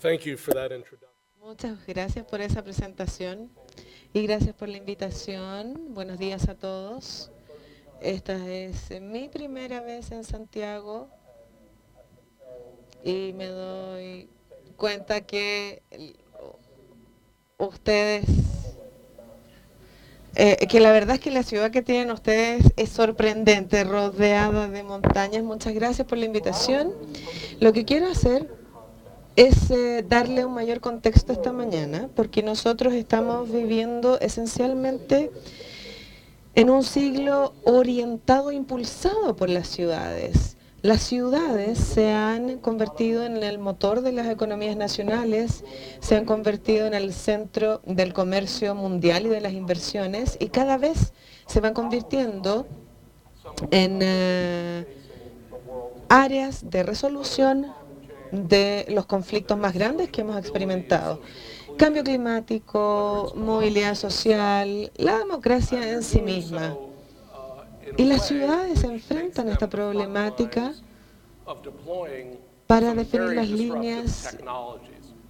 Thank you for that introduction. Muchas gracias por esa presentación y gracias por la invitación. Buenos días a todos. Esta es mi primera vez en Santiago y me doy cuenta que ustedes, que la verdad es que la ciudad que tienen ustedes es sorprendente, rodeada de montañas. Muchas gracias por la invitación. Lo que quiero hacer es darle un mayor contexto esta mañana, porque nosotros estamos viviendo esencialmente en un siglo orientado, impulsado por las ciudades. Las ciudades se han convertido en el motor de las economías nacionales, se han convertido en el centro del comercio mundial y de las inversiones, y cada vez se van convirtiendo en áreas de resolución de los conflictos más grandes que hemos experimentado. Cambio climático, movilidad social, la democracia en sí misma. Y las ciudades enfrentan esta problemática para definir las líneas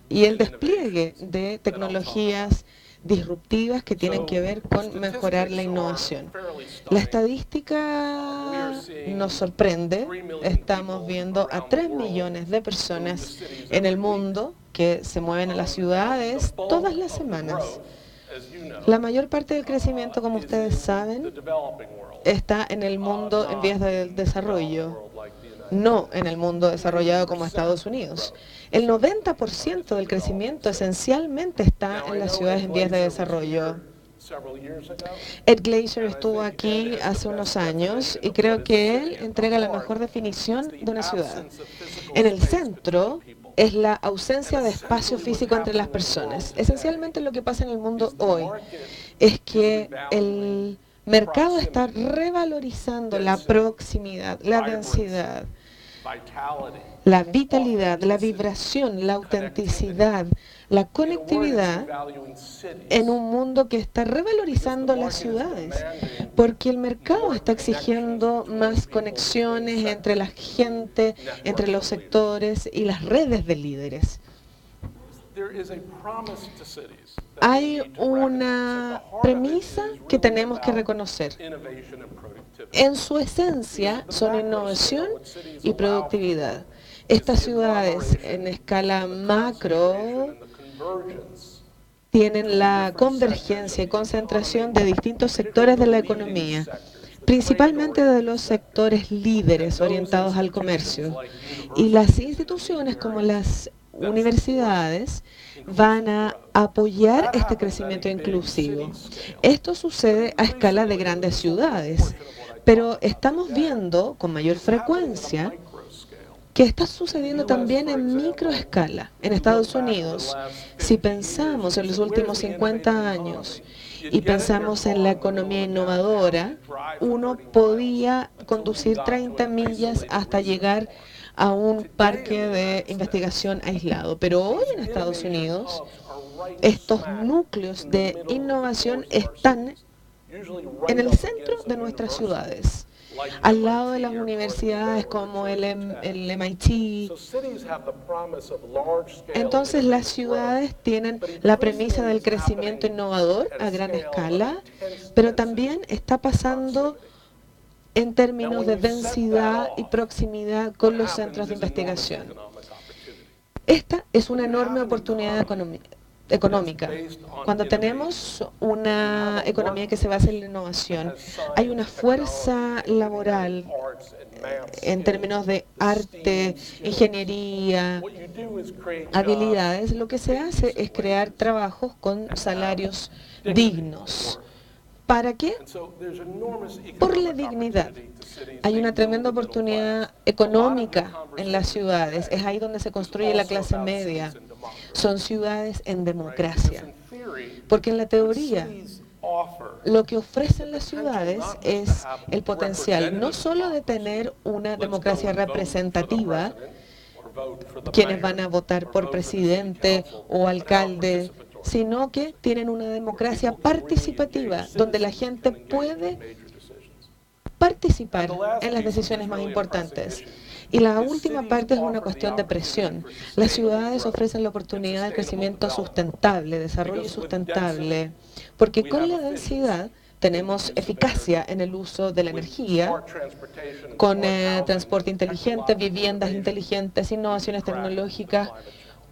y el despliegue de tecnologías disruptivas que tienen que ver con mejorar la innovación. La estadística nos sorprende. Estamos viendo a 3 millones de personas en el mundo que se mueven a las ciudades todas las semanas. La mayor parte del crecimiento, como ustedes saben, está en el mundo en vías de desarrollo, no en el mundo desarrollado como Estados Unidos. El 90% del crecimiento esencialmente está en las ciudades en vías de desarrollo. Ed Glaeser estuvo aquí hace unos años y creo que él entrega la mejor definición de una ciudad. En el centro es la ausencia de espacio físico entre las personas. Esencialmente lo que pasa en el mundo hoy es que el mercado está revalorizando la proximidad, la densidad, la vitalidad, la vibración, la autenticidad, la conectividad en un mundo que está revalorizando las ciudades, porque el mercado está exigiendo más conexiones entre la gente, entre los sectores y las redes de líderes. Hay una premisa que tenemos que reconocer. En su esencia son innovación y productividad. Estas ciudades en escala macro tienen la convergencia y concentración de distintos sectores de la economía, principalmente de los sectores líderes orientados al comercio. Y las instituciones como las universidades van a apoyar este crecimiento inclusivo. Esto sucede a escala de grandes ciudades, pero estamos viendo con mayor frecuencia que está sucediendo también en microescala en Estados Unidos. Si pensamos en los últimos 50 años y pensamos en la economía innovadora, uno podía conducir 30 millas hasta llegar a un parque de investigación aislado. Pero hoy en Estados Unidos, estos núcleos de innovación están en el centro de nuestras ciudades, al lado de las universidades como el MIT. Entonces las ciudades tienen la premisa del crecimiento innovador a gran escala, pero también está pasando en términos de densidad y proximidad con los centros de investigación. Esta es una enorme oportunidad económica. Cuando tenemos una economía que se basa en la innovación, hay una fuerza laboral en términos de arte, ingeniería, habilidades. Lo que se hace es crear trabajos con salarios dignos. ¿Para qué? Por la dignidad. Hay una tremenda oportunidad económica en las ciudades. Es ahí donde se construye la clase media. Son ciudades en democracia. Porque en la teoría, lo que ofrecen las ciudades es el potencial no solo de tener una democracia representativa, quienes van a votar por presidente o alcalde, sino que tienen una democracia participativa, donde la gente puede participar en las decisiones más importantes. Y la última parte es una cuestión de presión. Las ciudades ofrecen la oportunidad de crecimiento sustentable, desarrollo sustentable, porque con la densidad tenemos eficacia en el uso de la energía, con transporte inteligente, viviendas inteligentes, innovaciones tecnológicas,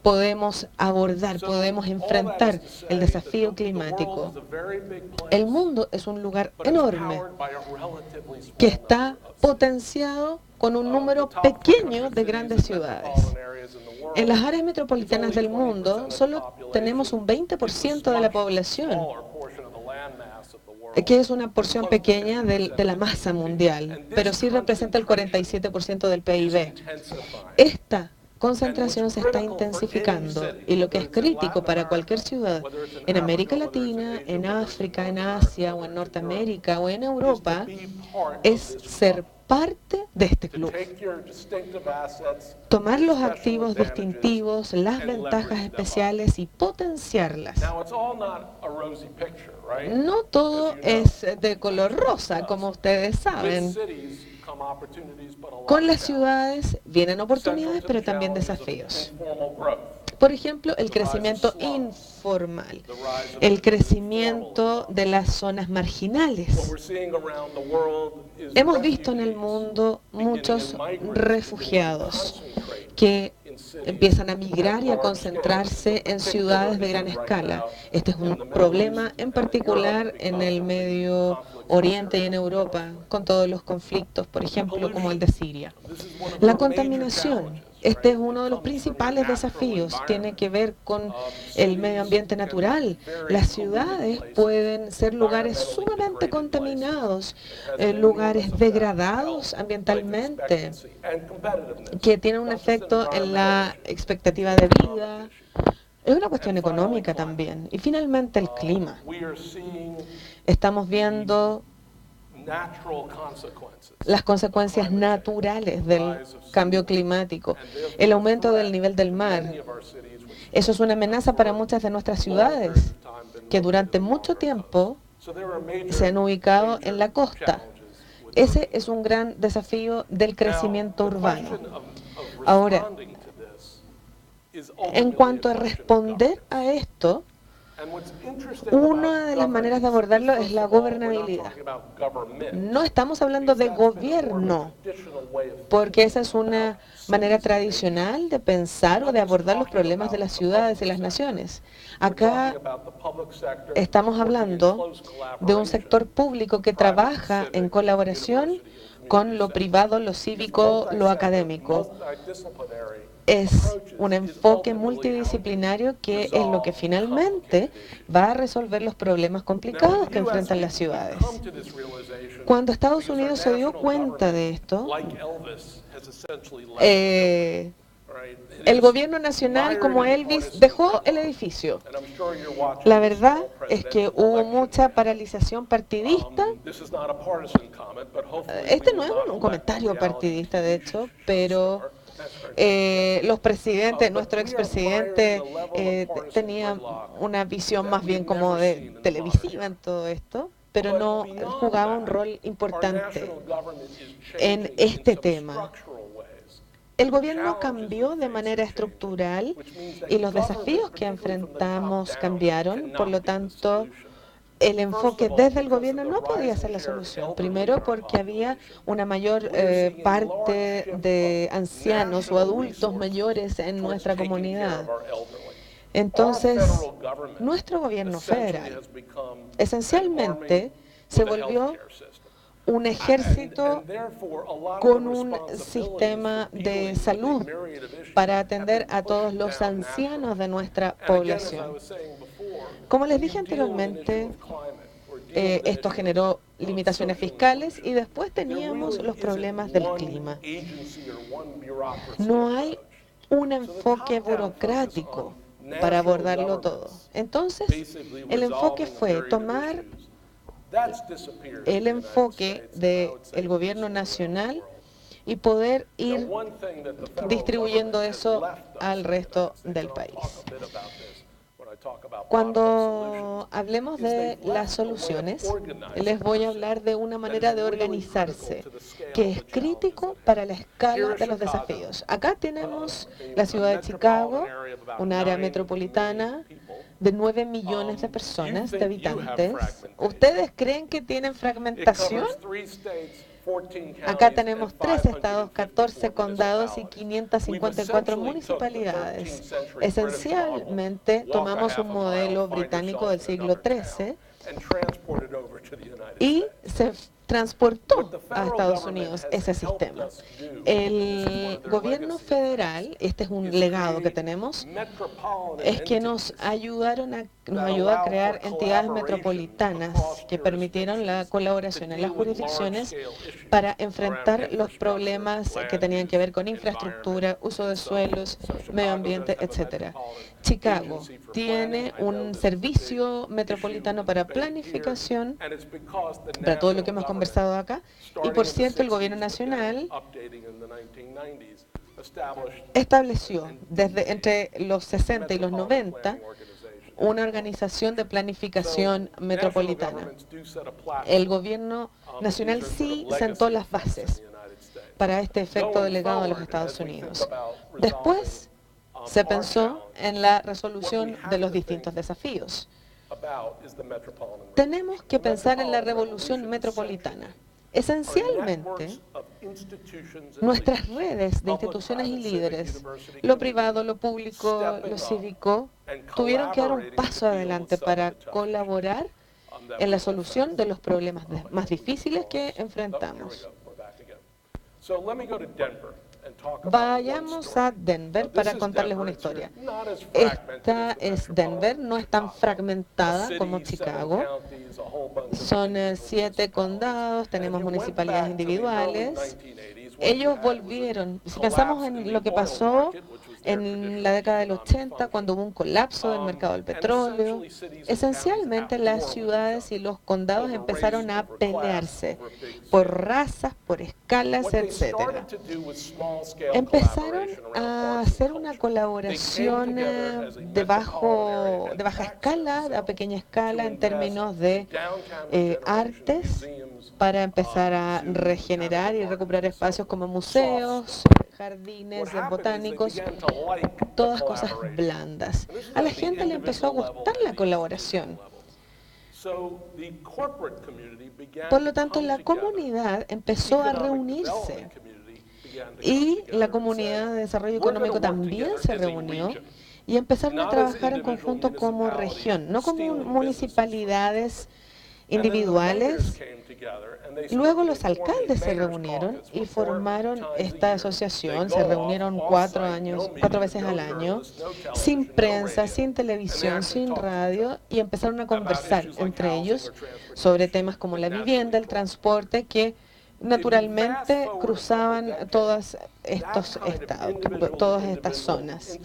podemos abordar, podemos enfrentar el desafío climático. El mundo es un lugar enorme que está potenciado con un número pequeño de grandes ciudades. En las áreas metropolitanas del mundo solo tenemos un 20% de la población, que es una porción pequeña de la masa mundial, pero sí representa el 47% del PIB. Esta concentración se está intensificando y lo que es crítico para cualquier ciudad en América Latina, en África, en Asia o en Norteamérica o en Europa es ser parte de este club. Tomar los activos distintivos, las ventajas especiales y potenciarlas. No todo es de color rosa, como ustedes saben. Con las ciudades vienen oportunidades, pero también desafíos. Por ejemplo, el crecimiento informal, el crecimiento de las zonas marginales. Hemos visto en el mundo muchos refugiados que empiezan a migrar y a concentrarse en ciudades de gran escala. Este es un problema en particular en el Medio Oriente y en Europa, con todos los conflictos, por ejemplo, como el de Siria. La contaminación. Este es uno de los principales desafíos. Tiene que ver con el medio ambiente natural. Las ciudades pueden ser lugares sumamente contaminados, lugares degradados ambientalmente, que tienen un efecto en la expectativa de vida. Es una cuestión económica también. Y finalmente el clima. Estamos viendo las consecuencias naturales del cambio climático, el aumento del nivel del mar. Eso es una amenaza para muchas de nuestras ciudades, que durante mucho tiempo se han ubicado en la costa. Ese es un gran desafío del crecimiento urbano. Ahora, en cuanto a responder a esto, una de las maneras de abordarlo es la gobernabilidad. No estamos hablando de gobierno, porque esa es una manera tradicional de pensar o de abordar los problemas de las ciudades y las naciones. Acá estamos hablando de un sector público que trabaja en colaboración con lo privado, lo cívico, lo académico. Es un enfoque multidisciplinario que es lo que finalmente va a resolver los problemas complicados que enfrentan las ciudades. Cuando Estados Unidos se dio cuenta de esto, el gobierno nacional, como Elvis, dejó el edificio. La verdad es que hubo mucha paralización partidista. Este no es un comentario partidista, de hecho, pero los presidentes, nuestro expresidente tenía una visión más bien como de televisiva en todo esto, pero no jugaba un rol importante en este tema. El gobierno cambió de manera estructural y los desafíos que enfrentamos cambiaron, por lo tanto, el enfoque desde el gobierno no podía ser la solución. Primero porque había una mayor parte de ancianos o adultos mayores en nuestra comunidad. Entonces, nuestro gobierno federal esencialmente se volvió un ejército con un sistema de salud para atender a todos los ancianos de nuestra población. Como les dije anteriormente, esto generó limitaciones fiscales y después teníamos los problemas del clima. No hay un enfoque burocrático para abordarlo todo. Entonces, el enfoque fue tomar el enfoque del gobierno nacional y poder ir distribuyendo eso al resto del país. Cuando hablemos de las soluciones, les voy a hablar de una manera de organizarse que es crítico para la escala de los desafíos. Acá tenemos la ciudad de Chicago, un área metropolitana de 9 millones de personas, de habitantes. ¿Ustedes creen que tienen fragmentación? Acá tenemos 3 estados, 14 condados y 554 municipalidades. Esencialmente, tomamos un modelo británico del siglo XIII y se transportó a Estados Unidos ese sistema. El gobierno federal, este es un legado que tenemos, es que nos ayudó a crear entidades metropolitanas que permitieron la colaboración en las jurisdicciones para enfrentar los problemas que tenían que ver con infraestructura, uso de suelos, medio ambiente, etc. Chicago tiene un servicio metropolitano para planificación, para todo lo que hemos conversado acá, y por cierto el gobierno nacional estableció desde entre los 60 y los 90 una organización de planificación metropolitana. El gobierno nacional sí sentó las bases para este efecto delegado de los Estados Unidos. Después se pensó en la resolución de los distintos desafíos. Tenemos que pensar en la revolución metropolitana. Esencialmente, nuestras redes de instituciones y líderes, lo privado, lo público, lo cívico, tuvieron que dar un paso adelante para colaborar en la solución de los problemas más difíciles que enfrentamos. Vayamos a Denver para contarles una historia. Esta es Denver, no es tan fragmentada como Chicago. Son 7 condados, tenemos municipalidades individuales. Ellos volvieron, si pensamos en lo que pasó en la década del 80, cuando hubo un colapso del mercado del petróleo, esencialmente las ciudades y los condados empezaron a pelearse por razas, por escalas, etc. Empezaron a hacer una colaboración de baja escala, a pequeña escala, en términos de artes, para empezar a regenerar y recuperar espacios como museos, jardines botánicos, todas cosas blandas. A la gente le empezó a gustar la colaboración. Por lo tanto, la comunidad empezó a reunirse y la comunidad de desarrollo económico también se reunió y empezaron a trabajar en conjunto como región, no como municipalidades individuales. Luego los alcaldes se reunieron y formaron esta asociación. Se reunieron 4 veces al año, sin prensa, sin televisión, sin radio, y empezaron a conversar entre ellos sobre temas como la vivienda, el transporte, que naturalmente cruzaban todas estos estados, todas estas zonas.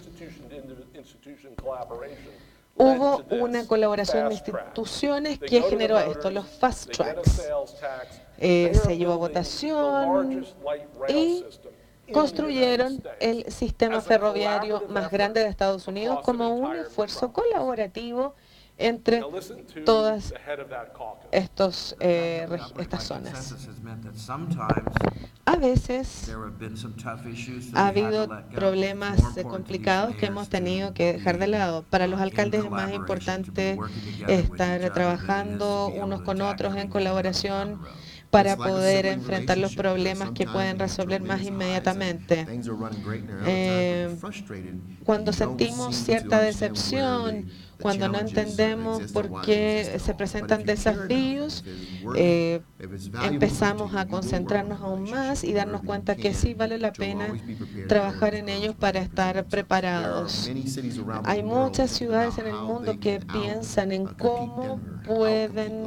Hubo una colaboración de instituciones que generó esto, los fast tracks. Se llevó a votación y construyeron el sistema ferroviario más grande de Estados Unidos como un esfuerzo colaborativo entre todas estas zonas. A veces ha habido problemas complicados que hemos tenido que dejar de lado. Para los alcaldes es más importante estar trabajando unos con otros en colaboración para poder enfrentar los problemas que pueden resolver más inmediatamente. Cuando sentimos cierta decepción, cuando no entendemos por qué se presentan desafíos, empezamos a concentrarnos aún más y darnos cuenta que sí vale la pena trabajar en ellos para estar preparados. Hay muchas ciudades en el mundo que piensan en cómo pueden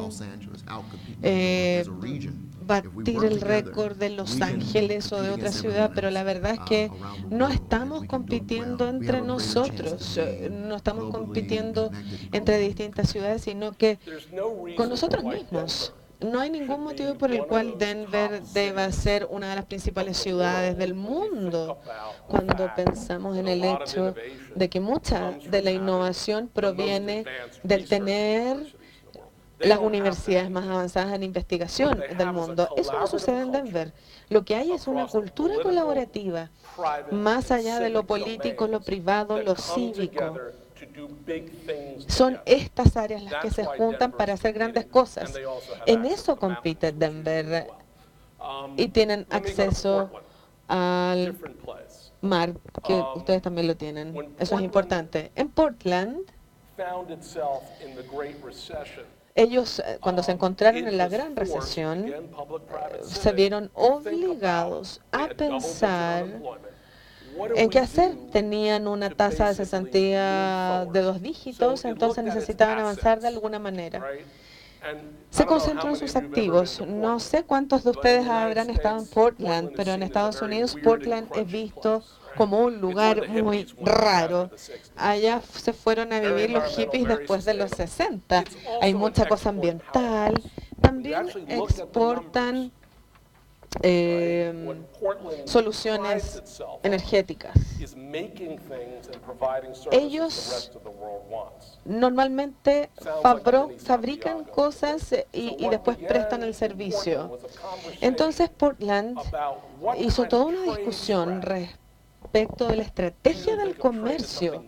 batir el récord de Los Ángeles o de otra ciudad, pero la verdad es que no estamos compitiendo entre nosotros, no estamos compitiendo entre distintas ciudades, sino que con nosotros mismos. no hay ningún motivo por el cual Denver deba ser una de las principales ciudades del mundo cuando pensamos en el hecho de que mucha de la innovación proviene del tener las universidades más avanzadas en investigación del mundo. Eso no sucede en Denver. Lo que hay es una cultura colaborativa, más allá de lo político, lo privado, lo cívico. Son estas áreas las que se juntan para hacer grandes cosas. En eso compite Denver y tienen acceso al mar, que ustedes también lo tienen. Eso es importante. En Portland, ellos, cuando se encontraron en la gran recesión, se vieron obligados a pensar en qué hacer. Tenían una tasa de cesantía de 2 dígitos, entonces necesitaban avanzar de alguna manera. Se concentró en sus activos. No sé cuántos de ustedes habrán estado en Portland, pero en Estados Unidos Portland es visto como un lugar muy raro. Allá se fueron a vivir los hippies después de los 60. Hay mucha cosa ambiental. También exportan soluciones energéticas. Ellos normalmente fabrican cosas y después prestan el servicio. Entonces Portland hizo toda una discusión respecto de la estrategia del comercio.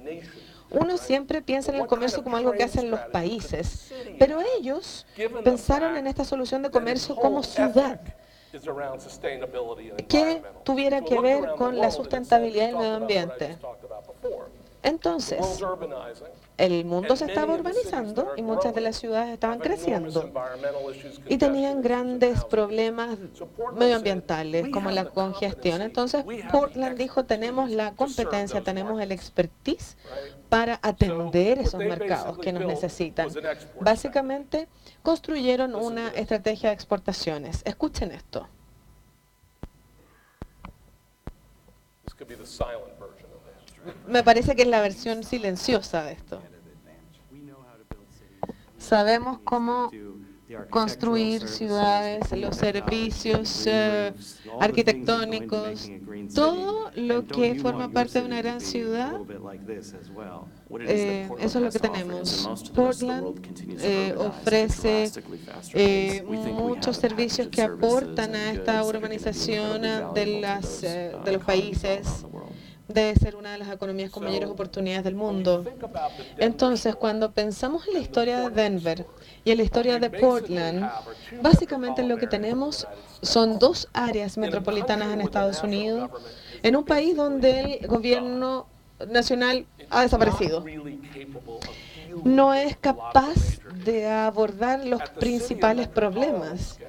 Uno siempre piensa en el comercio como algo que hacen los países, pero ellos pensaron en esta solución de comercio como ciudad, que tuviera que ver con la sustentabilidad del medio ambiente. Entonces, el mundo se estaba urbanizando y muchas de las ciudades estaban creciendo y tenían grandes problemas medioambientales como la congestión. Entonces, Portland dijo, tenemos la competencia, tenemos el expertise para atender esos mercados que nos necesitan. Básicamente, construyeron una estrategia de exportaciones. Escuchen esto. Me parece que es la versión silenciosa de esto. Sabemos cómo construir ciudades, los servicios arquitectónicos, todo lo que forma parte de una gran ciudad, eso es lo que tenemos. Portland ofrece muchos servicios que aportan a esta urbanización de los países. Debe ser una de las economías con mayores oportunidades del mundo. Entonces, cuando pensamos en la historia de Denver y en la historia de Portland, básicamente lo que tenemos son 2 áreas metropolitanas en Estados Unidos, en un país donde el gobierno nacional ha desaparecido. No es capaz de abordar los principales problemas.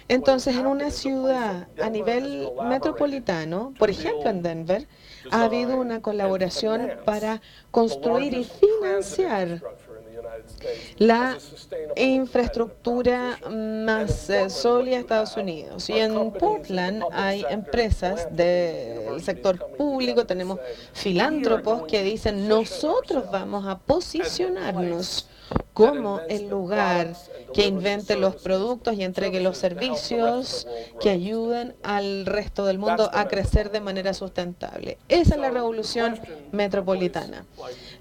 Entonces, en una ciudad a nivel metropolitano, por ejemplo en Denver, ha habido una colaboración para construir y financiar la infraestructura más sólida de Estados Unidos. Y en Portland hay empresas del sector público, tenemos filántropos que dicen, nosotros vamos a posicionarnos como el lugar que invente los productos y entregue los servicios que ayuden al resto del mundo a crecer de manera sustentable. Esa es la revolución metropolitana.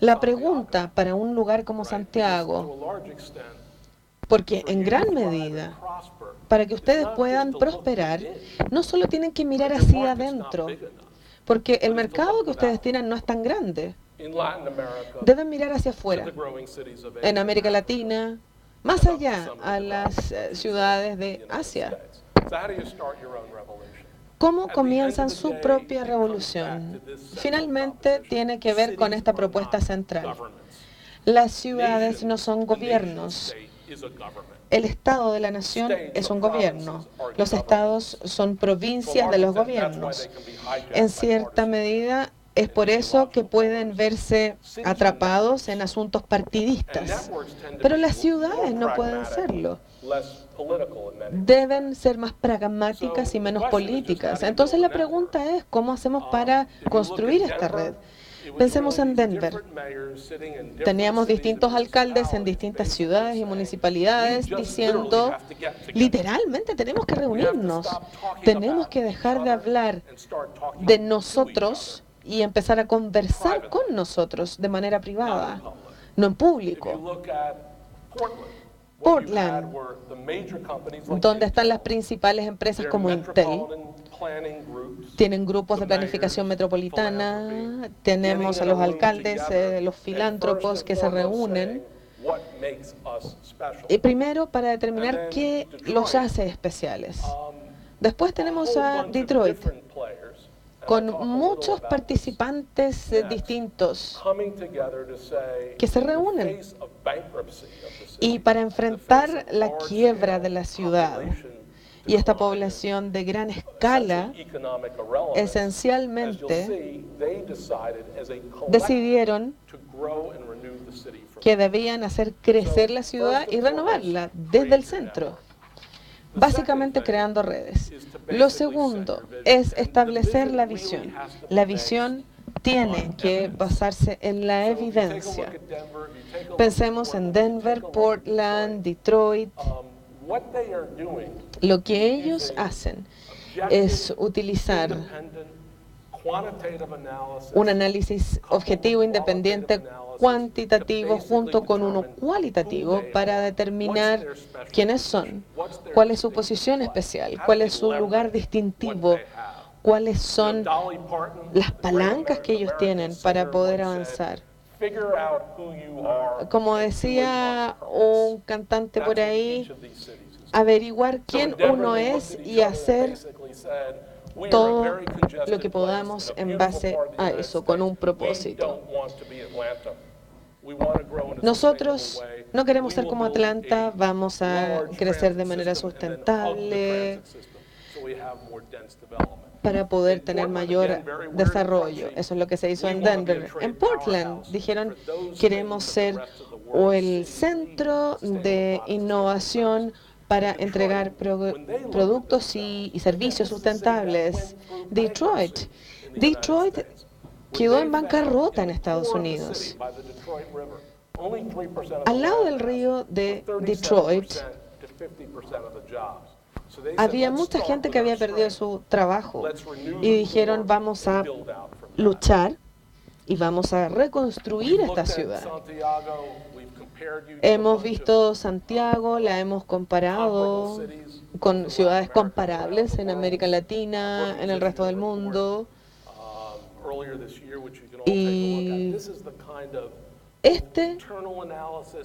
La pregunta para un lugar como Santiago, porque en gran medida, para que ustedes puedan prosperar, no solo tienen que mirar hacia adentro, porque el mercado que ustedes tienen no es tan grande. Deben mirar hacia afuera, en América Latina, más allá, a las ciudades de Asia. ¿Cómo comienzan su propia revolución? Finalmente, tiene que ver con esta propuesta central. Las ciudades no son gobiernos. El Estado de la nación es un gobierno. Los estados son provincias de los gobiernos. En cierta medida, es por eso que pueden verse atrapados en asuntos partidistas. Pero las ciudades no pueden serlo. Deben ser más pragmáticas y menos políticas. Entonces la pregunta es, ¿cómo hacemos para construir esta red? Pensemos en Denver. Teníamos distintos alcaldes en distintas ciudades y municipalidades diciendo, literalmente tenemos que reunirnos, tenemos que dejar de hablar de nosotros y empezar a conversar con nosotros de manera privada, no en público. Portland, donde están las principales empresas como Intel, tienen grupos de planificación metropolitana, tenemos a los alcaldes, los filántropos que se reúnen, y primero para determinar qué los hace especiales. Después tenemos a Detroit, con muchos participantes distintos que se reúnen y para enfrentar la quiebra de la ciudad y esta población de gran escala, esencialmente decidieron que debían hacer crecer la ciudad y renovarla desde el centro, básicamente creando redes. Lo segundo es establecer la visión. La visión tiene que basarse en la evidencia. Pensemos en Denver, Portland, Detroit. Lo que ellos hacen es utilizar un análisis objetivo, independiente, cuantitativo, junto con uno cualitativo, para determinar quiénes son, cuál es su posición especial, cuál es su lugar distintivo, cuáles son las palancas que ellos tienen para poder avanzar. Como decía un cantante por ahí, averiguar quién uno es y hacer todo lo que podamos en base a eso, con un propósito. Nosotros no queremos ser como Atlanta, vamos a crecer de manera sustentable para poder tener mayor desarrollo. Eso es lo que se hizo en Denver. En Portland dijeron, queremos ser el centro de innovación para entregar productos y servicios sustentables. Detroit quedó en bancarrota en Estados Unidos. Al lado del río de Detroit, había mucha gente que había perdido su trabajo y dijeron, vamos a luchar y vamos a reconstruir esta ciudad. Hemos visto Santiago, la hemos comparado con ciudades comparables en América Latina, en el resto del mundo. Y este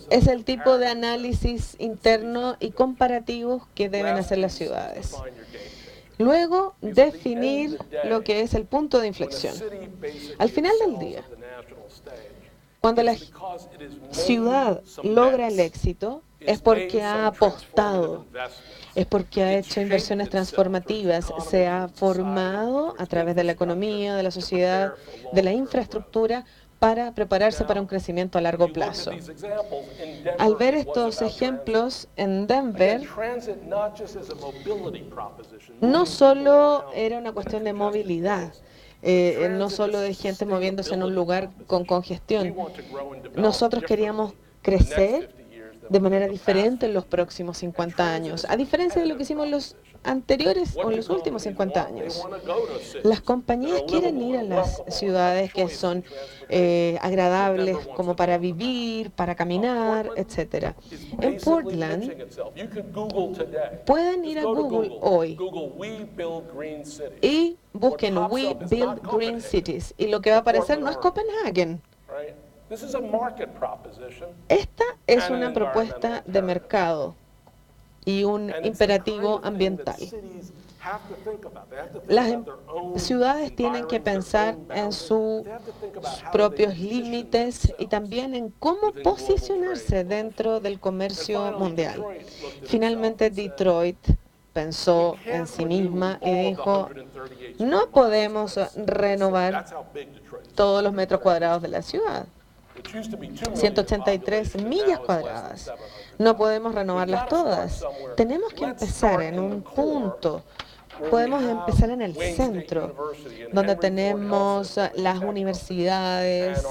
es el tipo de análisis interno y comparativos que deben hacer las ciudades. Luego, definir lo que es el punto de inflexión. Al final del día, cuando la ciudad logra el éxito, es porque ha apostado, es porque ha hecho inversiones transformativas, se ha formado a través de la economía, de la sociedad, de la infraestructura, para prepararse para un crecimiento a largo plazo. Al ver estos ejemplos en Denver, no solo era una cuestión de movilidad, no solo de gente moviéndose en un lugar con congestión. Nosotros queríamos crecer de manera diferente en los próximos 50 años, a diferencia de lo que hicimos los anteriores o en los últimos 50 años. Las compañías quieren ir a las ciudades que son agradables como para vivir, para caminar, etc. En Portland, pueden ir a Google hoy y busquen We Build Green Cities y lo que va a aparecer no es Copenhagen. Esta es una propuesta de mercado y un imperativo ambiental. Las ciudades tienen que pensar en sus propios límites y también en cómo posicionarse dentro del comercio mundial. Finalmente, Detroit pensó en sí misma y dijo, no podemos renovar todos los metros cuadrados de la ciudad. 183 millas cuadradas. No podemos renovarlas todas. Tenemos que empezar en un punto Podemos empezar en el centro, donde tenemos las universidades,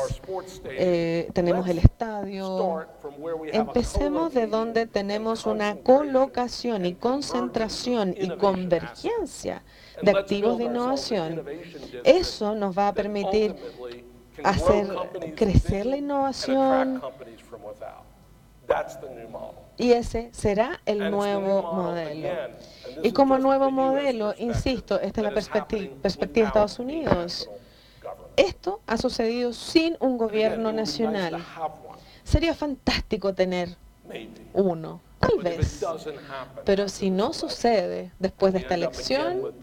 tenemos el estadio. Empecemos de donde tenemos una colocación y concentración y convergencia de activos de innovación. Eso nos va a permitir hacer crecer la innovación, y ese será el nuevo modelo. Y como nuevo modelo, insisto, esta es la perspectiva de Estados Unidos. Esto ha sucedido sin un gobierno nacional. Sería fantástico tener uno, tal vez. Pero si no sucede después de esta elección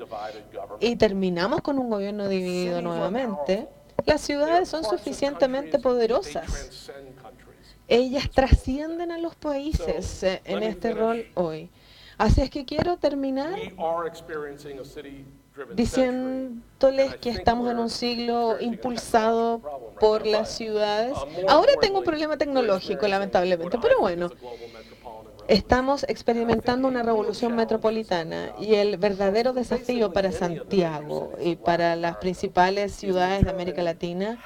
y terminamos con un gobierno dividido nuevamente, las ciudades son suficientemente poderosas. Ellas trascienden a los países en este rol hoy. Así es que quiero terminar diciéndoles que estamos en un siglo impulsado por las ciudades. Ahora tengo un problema tecnológico, lamentablemente, pero bueno. Estamos experimentando una revolución metropolitana y el verdadero desafío para Santiago y para las principales ciudades de América Latina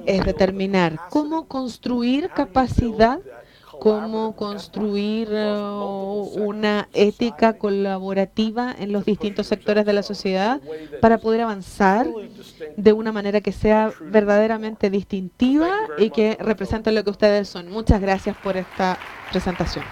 es determinar cómo construir capacidad, cómo construir una ética colaborativa en los distintos sectores de la sociedad para poder avanzar de una manera que sea verdaderamente distintiva y que represente lo que ustedes son. Muchas gracias por esta presentación.